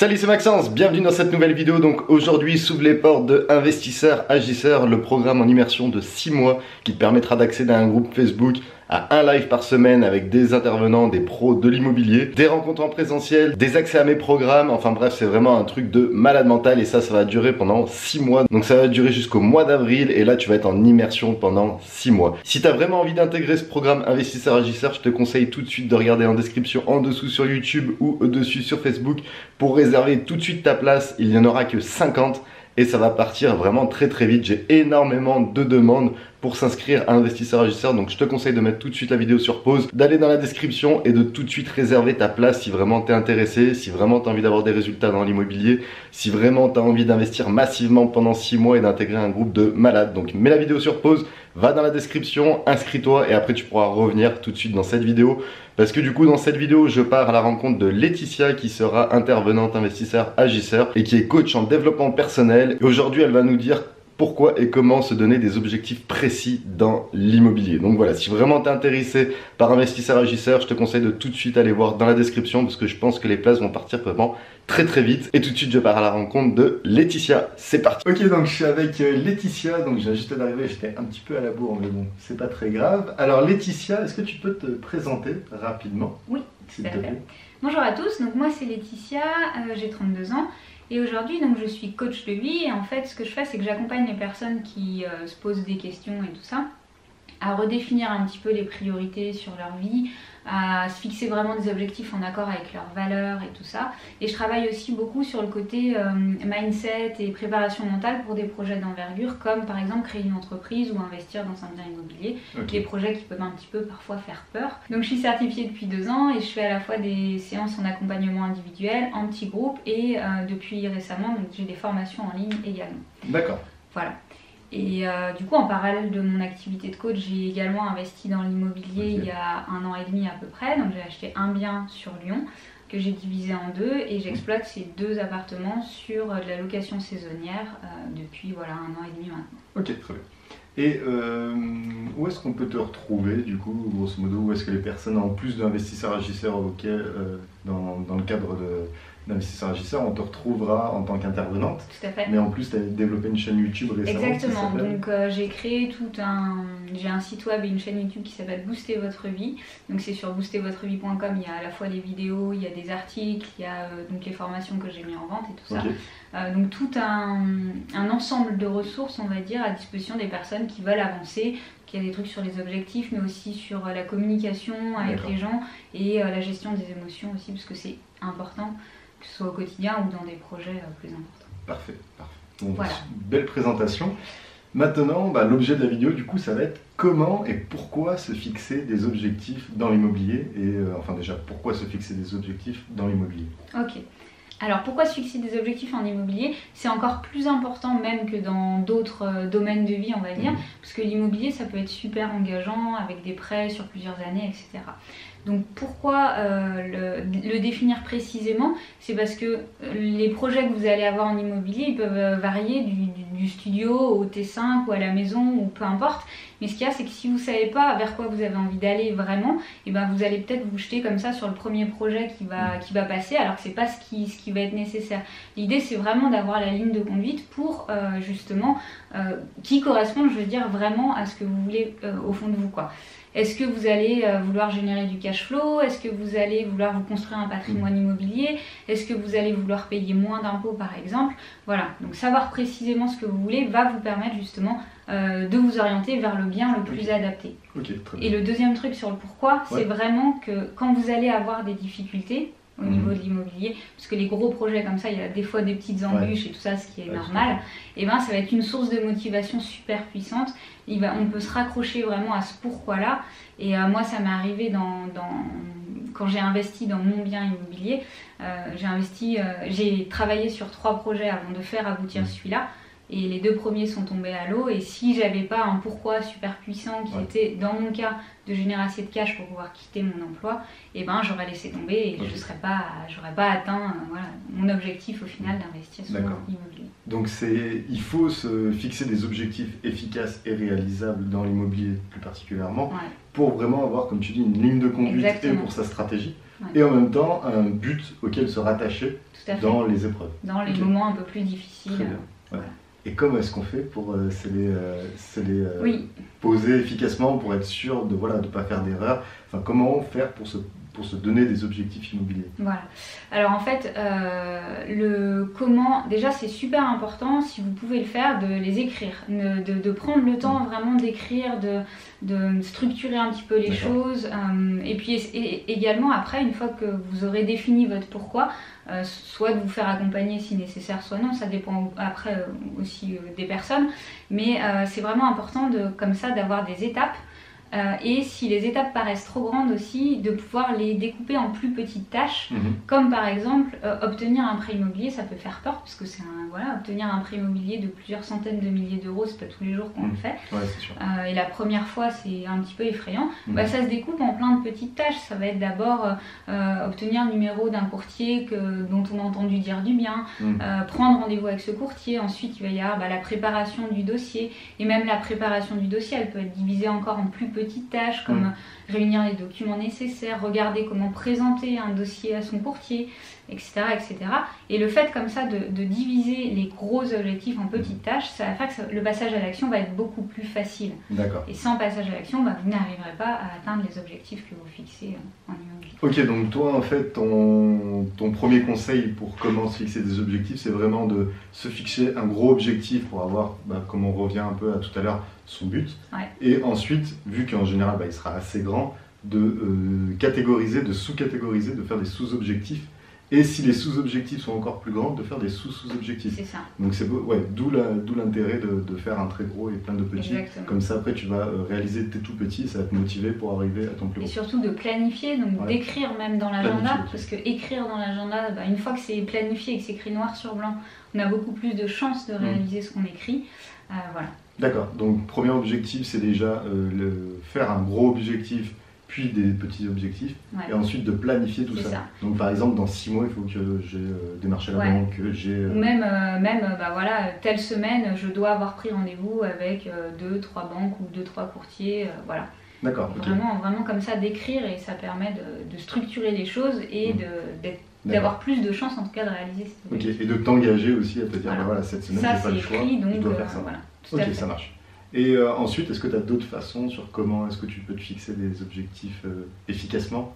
Salut, c'est Maxence, bienvenue dans cette nouvelle vidéo. Donc aujourd'hui, s'ouvre les portes de Investisseurs Agisseurs, le programme en immersion de 6 mois qui te permettra d'accéder à un groupe Facebook, à un live par semaine avec des intervenants, des pros de l'immobilier, des rencontres en présentiel, des accès à mes programmes. Enfin bref, c'est vraiment un truc de malade mental et ça va durer pendant 6 mois. Donc ça va durer jusqu'au mois d'avril et là tu vas être en immersion pendant 6 mois. Si tu as vraiment envie d'intégrer ce programme Investisseurs Agisseurs, je te conseille tout de suite de regarder en description en dessous sur YouTube ou au-dessus sur Facebook pour réserver tout de suite ta place. Il n'y en aura que 50 et ça va partir vraiment très vite. J'ai énormément de demandes pour s'inscrire à Investisseurs Agisseurs, donc je te conseille de mettre tout de suite la vidéo sur pause, d'aller dans la description et de tout de suite réserver ta place si vraiment tu es intéressé, si vraiment tu as envie d'avoir des résultats dans l'immobilier, si vraiment tu as envie d'investir massivement pendant 6 mois et d'intégrer un groupe de malades. Donc mets la vidéo sur pause, va dans la description, inscris-toi et après tu pourras revenir tout de suite dans cette vidéo. Parce que du coup dans cette vidéo je pars à la rencontre de Laetitia qui sera intervenante investisseur agisseur et qui est coach en développement personnel. Et aujourd'hui elle va nous dire pourquoi et comment se donner des objectifs précis dans l'immobilier. Donc voilà, si vraiment tu es intéressé par investisseur agisseur, je te conseille de tout de suite aller voir dans la description parce que je pense que les places vont partir vraiment très vite. Et tout de suite je pars à la rencontre de Laetitia. C'est parti. Ok, donc je suis avec Laetitia, donc j'ai juste d'arriver, j'étais un petit peu à la bourre mais bon, c'est pas très grave. Alors Laetitia, est-ce que tu peux te présenter rapidement? Oui, tout à fait. Bonjour à tous, donc moi c'est Laetitia, j'ai 32 ans. Et aujourd'hui, donc, je suis coach de vie et en fait, ce que je fais, c'est que j'accompagne les personnes qui se posent des questions et tout ça, à redéfinir un petit peu les priorités sur leur vie, à se fixer vraiment des objectifs en accord avec leurs valeurs et tout ça. Et je travaille aussi beaucoup sur le côté mindset et préparation mentale pour des projets d'envergure, comme par exemple créer une entreprise ou investir dans un bien immobilier, des projets qui peuvent un petit peu parfois faire peur. Donc je suis certifiée depuis 2 ans et je fais à la fois des séances en accompagnement individuel, en petits groupes et depuis récemment, j'ai des formations en ligne également. D'accord. Voilà. Et du coup, en parallèle de mon activité de coach, j'ai également investi dans l'immobilier il y a 1 an et demi à peu près. Donc j'ai acheté un bien sur Lyon que j'ai divisé en 2 et j'exploite ces 2 appartements sur de la location saisonnière depuis voilà 1 an et demi maintenant. Ok, très bien. Et où est-ce qu'on peut te retrouver du coup, grosso modo, où est-ce que les personnes, en plus d'investisseurs agisseurs dans le cadre d'investisseurs agisseurs, on te retrouvera en tant qu'intervenante? Tout à fait. Mais en plus, tu as développé une chaîne YouTube récemment. Exactement, donc j'ai créé j'ai un site web et une chaîne YouTube qui s'appelle Booster Votre Vie. Donc c'est sur boostervotrevie.com, il y a à la fois les vidéos, il y a des articles, il y a donc les formations que j'ai mis en vente et tout ça. Donc tout un ensemble de ressources, on va dire, à disposition des personnes qui veulent avancer, qui a des trucs sur les objectifs, mais aussi sur la communication avec les gens et la gestion des émotions aussi, parce que c'est important, que ce soit au quotidien ou dans des projets plus importants. Parfait, parfait. Bon, voilà. Belle présentation. Maintenant, l'objet de la vidéo, du coup, ça va être comment et pourquoi se fixer des objectifs dans l'immobilier et enfin déjà, pourquoi se fixer des objectifs dans l'immobilier. Ok. Alors pourquoi se fixer des objectifs en immobilier? C'est encore plus important même que dans d'autres domaines de vie, on va dire, parce que l'immobilier, ça peut être super engageant avec des prêts sur plusieurs années, etc. Donc pourquoi le définir précisément? C'est parce que les projets que vous allez avoir en immobilier, ils peuvent varier du studio au T5 ou à la maison ou peu importe. Mais ce qu'il y a, c'est que si vous ne savez pas vers quoi vous avez envie d'aller vraiment, et vous allez peut-être vous jeter comme ça sur le premier projet qui va passer, alors que ce n'est pas ce qui va être nécessaire. L'idée, c'est vraiment d'avoir la ligne de conduite pour justement qui corresponde, je veux dire, vraiment à ce que vous voulez au fond de vous, quoi. Est-ce que vous allez vouloir générer du cash flow? Est-ce que vous allez vouloir vous construire un patrimoine immobilier? Est-ce que vous allez vouloir payer moins d'impôts par exemple? Voilà, donc savoir précisément ce que vous voulez va vous permettre justement de vous orienter vers le bien le plus adapté. Très bien. Et le deuxième truc sur le pourquoi, c'est vraiment que quand vous allez avoir des difficultés au niveau de l'immobilier, parce que les gros projets comme ça, il y a des fois des petites embûches et tout ça, ce qui est normal, et ça va être une source de motivation super puissante. On peut se raccrocher vraiment à ce pourquoi-là. Et moi, ça m'est arrivé quand j'ai investi dans mon bien immobilier. J'ai travaillé sur 3 projets avant de faire aboutir celui-là. Et les 2 premiers sont tombés à l'eau. Et si j'avais pas un pourquoi super puissant qui était, dans mon cas, de générer assez de cash pour pouvoir quitter mon emploi, j'aurais laissé tomber et j'aurais pas atteint mon objectif au final d'investir sur l'immobilier. Donc il faut se fixer des objectifs efficaces et réalisables dans l'immobilier plus particulièrement pour vraiment avoir, comme tu dis, une ligne de conduite et pour sa stratégie. et en même temps un but auquel se rattacher dans les épreuves. Dans les moments un peu plus difficiles. Très bien. Voilà. Et comment est-ce qu'on fait pour poser efficacement pour être sûr de ne pas faire d'erreur? Enfin, comment faire pour se donner des objectifs immobiliers? Voilà. Alors en fait, le comment, déjà c'est super important, si vous pouvez le faire, de les écrire, de prendre le temps vraiment d'écrire, de structurer un petit peu les choses, et puis également après, une fois que vous aurez défini votre pourquoi, soit de vous faire accompagner si nécessaire, soit non, ça dépend après aussi des personnes, mais c'est vraiment important comme ça d'avoir des étapes. Et si les étapes paraissent trop grandes aussi, de pouvoir les découper en plus petites tâches, comme par exemple obtenir un prêt immobilier. Ça peut faire peur parce que c'est obtenir un prêt immobilier de plusieurs centaines de milliers d'euros, c'est pas tous les jours qu'on le fait. Ouais, c'est sûr. Et la première fois c'est un petit peu effrayant. Ça se découpe en plein de petites tâches. Ça va être d'abord obtenir le numéro d'un courtier dont on a entendu dire du bien, prendre rendez-vous avec ce courtier. Ensuite il va y avoir la préparation du dossier, et même la préparation du dossier elle peut être divisée encore en plus petites tâches, comme réunir les documents nécessaires, regarder comment présenter un dossier à son courtier, etc. etc. Et le fait comme ça de diviser les gros objectifs en petites tâches, ça va faire que le passage à l'action va être beaucoup plus facile. D'accord. Et sans passage à l'action, vous n'arriverez pas à atteindre les objectifs que vous fixez en immobilier. Ok, donc toi en fait, ton premier conseil pour comment se fixer des objectifs, c'est vraiment de se fixer un gros objectif pour avoir, comme on revient un peu à tout à l'heure, son but. Ouais. Et ensuite, vu qu'en général il sera assez grand, de catégoriser, de sous-catégoriser, de faire des sous-objectifs. Et si les sous-objectifs sont encore plus grands, de faire des sous-sous-objectifs. C'est ça. Donc c'est d'où l'intérêt de faire un très gros et plein de petits. Exactement. Comme ça après tu vas réaliser tes tout petits, ça va te motiver pour arriver à ton plus gros. Et surtout de planifier, donc d'écrire même dans l'agenda, parce que écrire dans l'agenda, une fois que c'est planifié et que c'est écrit noir sur blanc, on a beaucoup plus de chances de réaliser ce qu'on écrit. Voilà. D'accord, donc premier objectif c'est déjà faire un gros objectif, puis des petits objectifs, et ensuite de planifier tout ça. Donc par exemple dans 6 mois il faut que j'ai démarché la banque, que j'ai... Ou même telle semaine je dois avoir pris rendez-vous avec 2-3 banques ou 2-3 courtiers, voilà. D'accord. Vraiment comme ça d'écrire, et ça permet de structurer les choses et d'avoir plus de chances en tout cas de réaliser ces objectifs. Et de t'engager aussi à te dire cette semaine j'ai pas le choix, donc, je dois faire ça. Voilà, ça marche. Et ensuite, est-ce que tu as d'autres façons sur comment est-ce que tu peux te fixer des objectifs efficacement?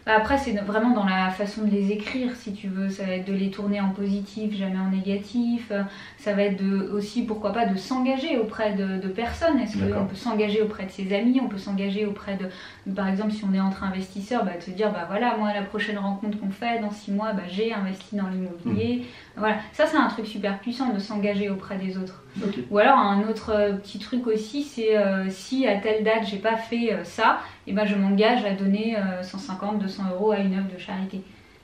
Après, c'est vraiment dans la façon de les écrire, si tu veux. Ça va être de les tourner en positif, jamais en négatif. Ça va être aussi, pourquoi pas, de s'engager auprès de personnes. Est-ce qu'on peut s'engager auprès de ses amis? On peut s'engager auprès par exemple, si on est entre investisseurs, de se dire, voilà, moi, la prochaine rencontre qu'on fait, dans 6 mois, j'ai investi dans l'immobilier. Voilà, ça, c'est un truc super puissant, de s'engager auprès des autres. Ou alors, un autre petit truc aussi, c'est si à telle date, j'ai pas fait ça, et je m'engage à donner 150-200 € à une œuvre de charité.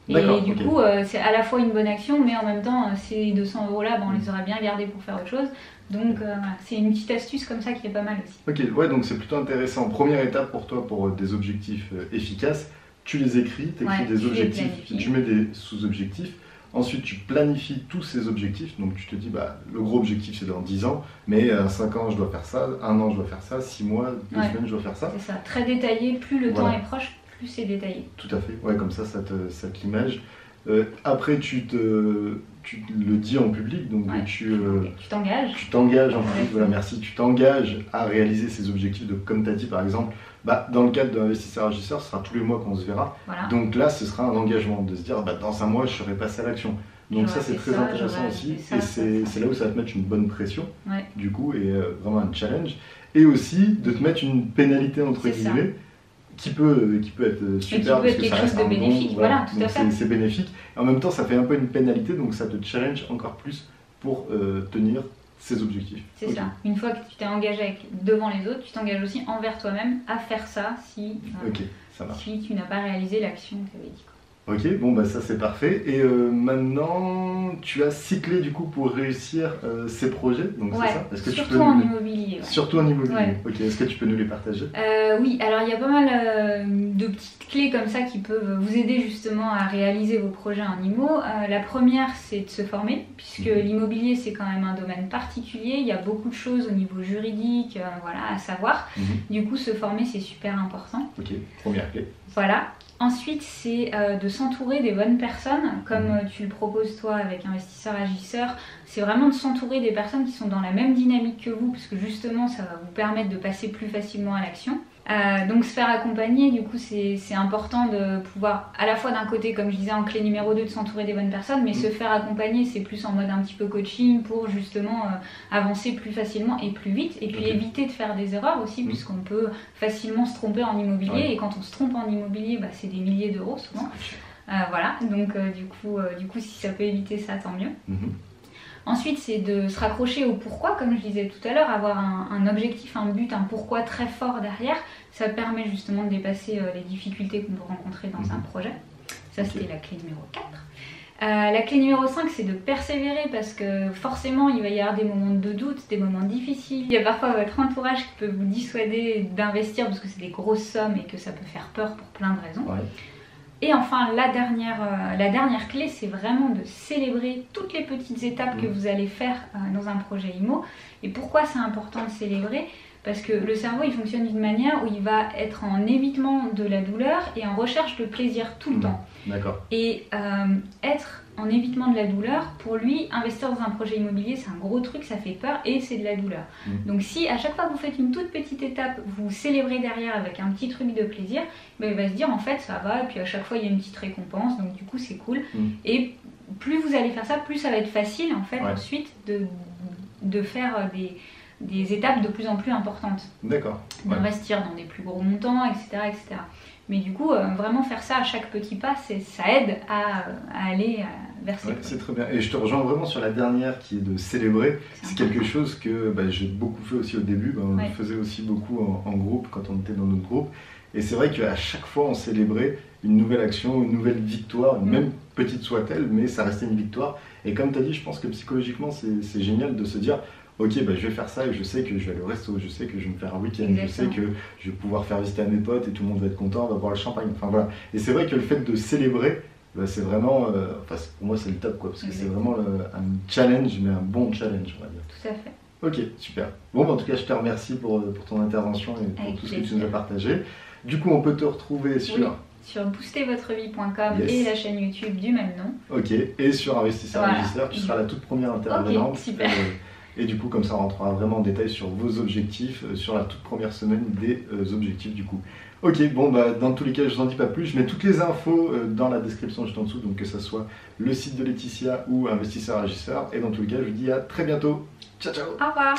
Et du coup, c'est à la fois une bonne action, mais en même temps, ces 200 € là, on les aurait bien gardés pour faire autre chose. Donc voilà, c'est une petite astuce comme ça qui est pas mal aussi. Ok, ouais, donc c'est plutôt intéressant. Première étape pour toi, pour des objectifs efficaces, tu les écris, tu écris des objectifs, tu mets des sous-objectifs. Ensuite, tu planifies tous ces objectifs. Donc tu te dis, le gros objectif c'est dans 10 ans, mais 5 ans je dois faire ça, 1 an je dois faire ça, 6 mois, 2 semaines je dois faire ça. C'est ça, très détaillé, plus le temps est proche, plus c'est détaillé. Tout à fait, ouais, comme ça te l'image. Après tu le dis en public, donc tu t'engages. Tu t'engages en public, voilà, merci. Tu t'engages à réaliser ces objectifs, comme tu as dit par exemple, dans le cadre d'investisseur agisseur, ce sera tous les mois qu'on se verra. Voilà. Donc là, ce sera un engagement de se dire, dans 1 mois, je serai passé à l'action. Donc ça, c'est très intéressant aussi. Et c'est là où ça va te mettre une bonne pression, du coup, et vraiment un challenge. Et aussi de te mettre une pénalité, entre guillemets, qui peut être super, parce que ça reste un bénéfique, voilà, tout à fait. C'est bénéfique. Et en même temps, ça fait un peu une pénalité, donc ça te challenge encore plus pour tenir ses objectifs. C'est ça. Une fois que tu t'es engagé devant les autres, tu t'engages aussi envers toi-même à faire ça si tu n'as pas réalisé l'action que tu avais dit. Ok, bon ça c'est parfait. Et maintenant, tu as cyclé du coup pour réussir ces projets, donc c'est ça? Est-ce que surtout en immobilier. Surtout en immobilier. Ok, est-ce que tu peux nous les partager? Oui, alors il y a pas mal de petites clés comme ça qui peuvent vous aider justement à réaliser vos projets en IMO. La première, c'est de se former, puisque l'immobilier c'est quand même un domaine particulier. Il y a beaucoup de choses au niveau juridique, à savoir. Du coup, se former c'est super important. Ok, première clé. Voilà. Ensuite, c'est de s'entourer des bonnes personnes, comme tu le proposes toi avec Investisseur Agisseur. C'est vraiment de s'entourer des personnes qui sont dans la même dynamique que vous, parce que justement, ça va vous permettre de passer plus facilement à l'action. Donc se faire accompagner, du coup, c'est important de pouvoir, à la fois d'un côté, comme je disais en clé numéro 2, de s'entourer des bonnes personnes, mais se faire accompagner, c'est plus en mode un petit peu coaching pour justement avancer plus facilement et plus vite, et puis éviter de faire des erreurs aussi, puisqu'on peut facilement se tromper en immobilier, et quand on se trompe en immobilier, bah, c'est des milliers d'euros souvent. Voilà, donc du coup, si ça peut éviter ça, tant mieux. Ensuite, c'est de se raccrocher au pourquoi, comme je disais tout à l'heure, avoir un objectif, un but, un pourquoi très fort derrière. Ça permet justement de dépasser les difficultés qu'on peut rencontrer dans un projet. Ça, c'était la clé numéro 4. La clé numéro 5, c'est de persévérer parce que forcément, il va y avoir des moments de doute, des moments difficiles. Il y a parfois votre entourage qui peut vous dissuader d'investir parce que c'est des grosses sommes et que ça peut faire peur pour plein de raisons. Et enfin, la dernière clé, c'est vraiment de célébrer toutes les petites étapes que vous allez faire dans un projet IMO. Et pourquoi c'est important de célébrer ? Parce que le cerveau, il fonctionne d'une manière où il va être en évitement de la douleur et en recherche de plaisir tout le temps. Et être en évitement de la douleur, pour lui, investir dans un projet immobilier, c'est un gros truc, ça fait peur et c'est de la douleur. Donc si à chaque fois que vous faites une toute petite étape, vous célébrez derrière avec un petit truc de plaisir, ben, il va se dire en fait ça va, et puis à chaque fois il y a une petite récompense, donc du coup c'est cool. Et plus vous allez faire ça, plus ça va être facile en fait ensuite de faire des étapes de plus en plus importantes. D'investir dans des plus gros montants, etc. etc. Mais du coup, vraiment faire ça à chaque petit pas, ça aide à aller vers ces c'est très bien. Et je te rejoins vraiment sur la dernière qui est de célébrer. C'est quelque chose que j'ai beaucoup fait aussi au début. On le faisait aussi beaucoup en groupe quand on était dans notre groupe. Et c'est vrai qu'à chaque fois, on célébrait une nouvelle action, une nouvelle victoire, même petite soit-elle, mais ça restait une victoire. Et comme tu as dit, je pense que psychologiquement, c'est génial de se dire ok, je vais faire ça et je sais que je vais aller au resto, je sais que je vais me faire un week-end, je sais que je vais pouvoir faire visiter à mes potes et tout le monde va être content, on va boire le champagne. Enfin voilà. Et c'est vrai que le fait de célébrer, c'est vraiment, pour moi c'est le top quoi, parce que c'est vraiment un challenge, mais un bon challenge on va dire. Tout à fait. Ok, super. Bon, en tout cas, je te remercie pour ton intervention et pour tout ce que tu nous as partagé. Du coup, on peut te retrouver sur boostervotrevie.com et la chaîne YouTube du même nom. Ok, et sur Investisseur Agisseur, tu seras la toute première intervenante. Super. Et du coup, comme ça, on rentrera vraiment en détail sur vos objectifs, sur la toute première semaine des objectifs du coup. Ok, bon, dans tous les cas, je vous en dis pas plus. Je mets toutes les infos dans la description juste en dessous, donc que ce soit le site de Laetitia ou Investisseur Agisseur. Et dans tous les cas, je vous dis à très bientôt. Ciao, ciao. Au revoir.